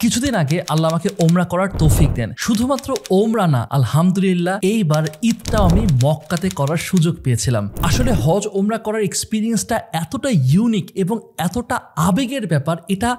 কিছুদিন আগে আল্লাহ আমাকে ওমরা করার তৌফিক দেন। শুধুমাত্র ওমরা না, আলহামদুলিল্লাহ এইবার ঈদটাও আমি মক্কাতে করার সুযোগ পেয়েছিলাম। আসলে হজ ওমরা করার এক্সপিরিয়েন্সটা এতটা ইউনিক এবং এতটা আবেগের ব্যাপার, এটা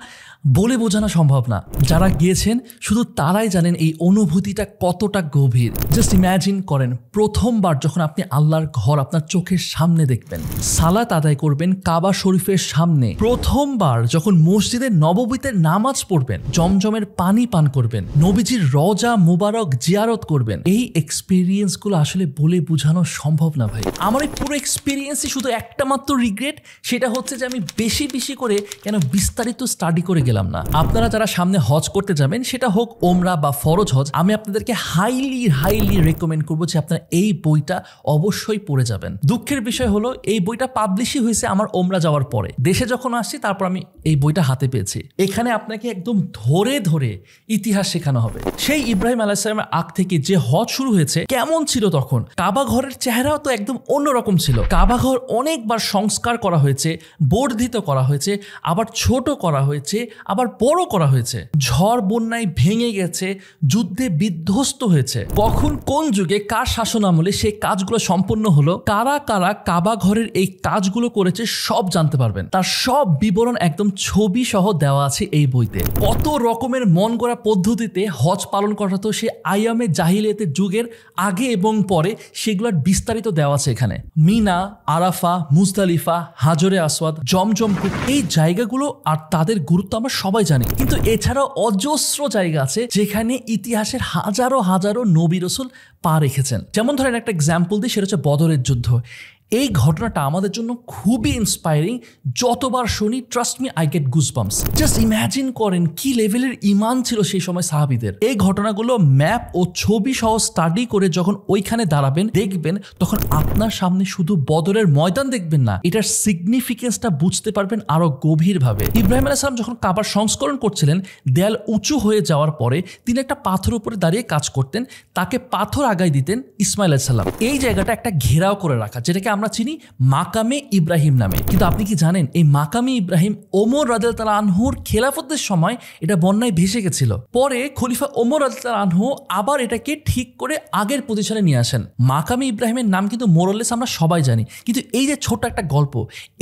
বলে বোঝানো সম্ভব না। যারা গিয়েছেন শুধু তারাই জানেন এই অনুভূতিটা কতটা গভীর। জাস্ট ইম্যাজিন করেন, প্রথমবার যখন আপনি আল্লাহর ঘর আপনার চোখের সামনে দেখবেন, সালাত আদায় করবেন কাবা শরীফের সামনে, প্রথমবার যখন মসজিদে নববীতে নামাজ পড়বেন, জমজমের পানি পান করবেন, নবীজির রওজা মুবারক জিয়ারত করবেন, এই এক্সপিরিয়েন্সগুলো আসলে বলে বোঝানো সম্ভব না ভাই। আমার এই পুরো এক্সপিরিয়েন্সই শুধু একটা মাত্র রিগ্রেট, সেটা হচ্ছে যে আমি বেশি বেশি করে কেন বিস্তারিত স্টাডি করে গেলাম না। আপনারা যারা সামনে হজ করতে যাবেন, সেটা হোক ওমরা বা ফরজ হজ, আমি আপনাদেরকে হাইলি রেকমেন্ড করবো যে আপনারা এই বইটা অবশ্যই পড়ে যাবেন। দুঃখের বিষয় হলো এই বইটা পাবলিশই হয়েছে আমার ওমরা যাওয়ার পরে। দেশে যখন আসছি তারপর আমি এই বইটা হাতে পেয়েছি। এখানে আপনাকে একদম ধরে ধরে ইতিহাস শেখানো হবে। সেই ইব্রাহিম আলাইহিস সালামের আগ থেকে যে হজ শুরু হয়েছে, কেমন ছিল তখন, কাবা ঘরের চেহারাও তো একদম অন্যরকম ছিল। কাবা ঘর অনেকবার সংস্কার করা হয়েছে, বর্ধিত করা হয়েছে, আবার ছোট করা হয়েছে, আবার বড় করা হয়েছে। ঝড় বন্যায় ভেঙে গেছে, যুদ্ধে বিধ্বস্ত হয়েছে। কখন কোন যুগে কার শাসন আমলে সেই কাজগুলো সম্পন্ন হলো, কারা কারা কাবা ঘরের এই কাজগুলো করেছে, সব জানতে পারবেন। তার সব বিবরণ একদম ছবি সহ দেওয়া আছে এই বইতে। কত রকমের মন গড়া পদ্ধতিতে হজ পালন করা হতো সে আইয়ামে জাহিলিয়াতের যুগের আগে এবং পরে, সেগুলোর বিস্তারিত দেওয়া আছে এখানে। মিনা, আরাফা, মুজদালিফা, হাজরে আসওয়াদ, জমজম কূপ, এই জায়গাগুলো আর তাদের গুরুত্ব আমরা সবাই জানি। কিন্তু এছাড়াও অজস্র জায়গা আছে যেখানে ইতিহাসের হাজারো হাজারো নবী রাসূল পা রেখেছেন। যেমন ধরেন একটা এক্সাম্পল দিই, সেটা হচ্ছে বদরের যুদ্ধ। এই ঘটনাটা আমাদের জন্য খুবই ইন্সপায়ারিং। যতবার শুনি, trust me, I get goosebumps. Just imagine করেন কি লেভেলের ঈমান ছিল সেই সময় সাহাবীদের। এই ঘটনাগুলো ম্যাপ ও ছবি সহ স্টাডি করে যখন ওইখানে দাঁড়াবেন, দেখবেন, তখন আপনার সামনে শুধু বদরের ময়দান দেখবেন না, এটার সিগনিফিকেন্সটা বুঝতে পারবেন আরো গভীরভাবে। ইব্রাহিম আলাইহিস সালাম যখন কাবার সংস্করণ করছিলেন, দেয়াল উঁচু হয়ে যাওয়ার পরে তিনি একটা পাথর উপরে দাঁড়িয়ে কাজ করতেন, তাকে পাথর আগায় দিতেন ইসমাইল আলাইহিস সালাম। এই জায়গাটা একটা ঘেরাও করে রাখা, যেটাকে আমরা চিনি মাকামে ইব্রাহিম নামে। কিন্তু আপনি কি জানেন, এই মাকামে ইব্রাহিম ওমর রাদিয়াল্লাহু আনহুর খেলাফতের সময় এটা বন্যায় ভেসে গেছিল। পরে খলিফা ওমর রাদিয়াল্লাহু আনহু আবার এটাকে ঠিক করে আগের পজিশনে নিয়ে আসেন। মাকামে ইব্রাহিমের নাম কিন্তু মোরলেস আমরা সবাই জানি, কিন্তু এই যে ছোট একটা গল্প,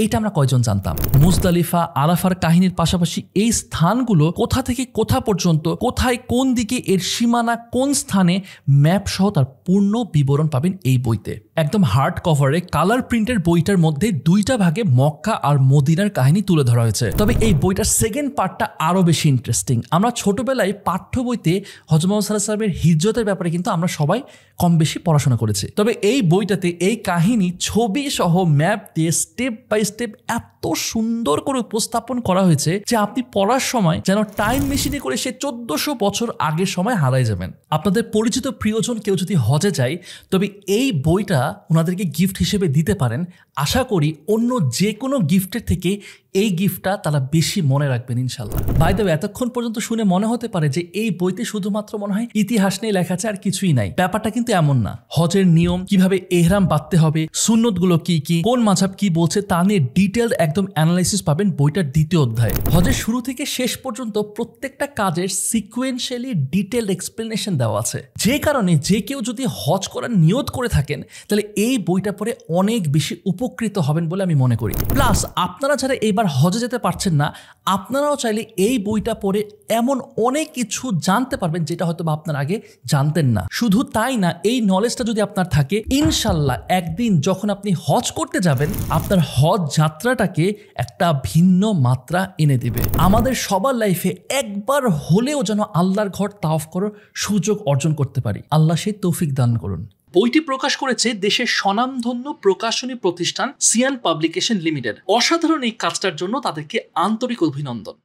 এটা আমরা কয়জন জানতাম? মুজদালিফা, আরাফার কাহিনীর পাশাপাশি এই স্থানগুলো কোথা থেকে কোথা পর্যন্ত, কোথায় কোন দিকে এর সীমানা, কোন স্থানে, ম্যাপ সহ তার পূর্ণ বিবরণ পাবেন এই বইতে। একদম হার্ড কভারে কালার প্রিন্টের বইটার মধ্যে দুইটা ভাগে মক্কা আর মদিনার কাহিনী তুলে ধরা হয়েছে। তবে এই বইটার সেকেন্ড পার্টটা আরো বেশি ইন্টারেস্টিং। আমরা ছোটবেলায় পাঠ্য বইতে হযরত মুহাম্মদ সাল্লাল্লাহু আলাইহি ওয়াসাল্লামের হিজরতের ব্যাপারে কিন্তু আমরা সবাই কম বেশি পড়াশোনা করেছি। তবে এই বইটাতে এই কাহিনী ছবি সহ ম্যাপ দিয়ে স্টেপ বাই স্টেপ এত সুন্দর করে উপস্থাপন করা হয়েছে যে আপনি পড়ার সময় যেন টাইম মেশিনে করে সে 1400 বছর আগের সময় হারাই যাবেন। আপনাদের পরিচিত প্রিয়জন কেউ যদি হজে যায়, তবে এই বইটা ওনাদেরকে গিফট হিসেবে দিতে পারেন। আশা করি অন্য যে কোনো গিফটের থেকে এই গিফটটা তারা বেশি মনে রাখবেন ইনশাল্লাহ। বাই দ্য ওয়ে, এতক্ষণ পর্যন্ত শুনে মনে হতে পারে যে এই বইতে শুধুমাত্র মনে হয় ইতিহাস নিয়ে লেখা আছে আর কিছুই নাই। ব্যাপারটা কিন্তু এমন না। হজের নিয়ম, কিভাবে এহরাম বাঁধতে হবে, সুন্নতগুলো কি কি, কোন মাযহাব কি বলছে, তা নিয়ে ডিটেইলড একদম অ্যানালাইসিস পাবেন বইটার দ্বিতীয় অধ্যায়ে। হজের শুরু থেকে শেষ পর্যন্ত প্রত্যেকটা কাজের সিকোয়েন্সিয়ালি ডিটেইলড এক্সপ্লেনেশন দেওয়া আছে। যে কারণে যে কেউ যদি হজ করার নিয়ত করে থাকেন, তাহলে এই বইটা পড়ে অনেক বেশি উপকৃত হবেন বলে আমি মনে করি। প্লাস আপনারা যারা এবার হজে যেতে পারছেন না, আপনারাও চাইলে এই বইটা পড়ে এমন অনেক কিছু জানতে পারবেন যেটা হয়তো বা আপনার আগে জানতেন না। শুধু তাই না, এই নলেজটা যদি আপনার থাকে, ইনশাল্লাহ একদিন যখন আপনি হজ করতে যাবেন, আপনার হজ যাত্রাটাকে একটা ভিন্ন মাত্রা এনে দিবে। আমাদের সবার লাইফে একবার হলেও যেন আল্লাহর ঘর তাওয়াফ করার সুযোগ অর্জন করতে পারি। আল্লাহ সেই তৌফিক দান করুন। বইটি প্রকাশ করেছে দেশের স্বনামধন্য প্রকাশনী প্রতিষ্ঠান সিয়ান পাবলিকেশন লিমিটেড। অসাধারণ এই কাজটার জন্য তাদেরকে আন্তরিক অভিনন্দন।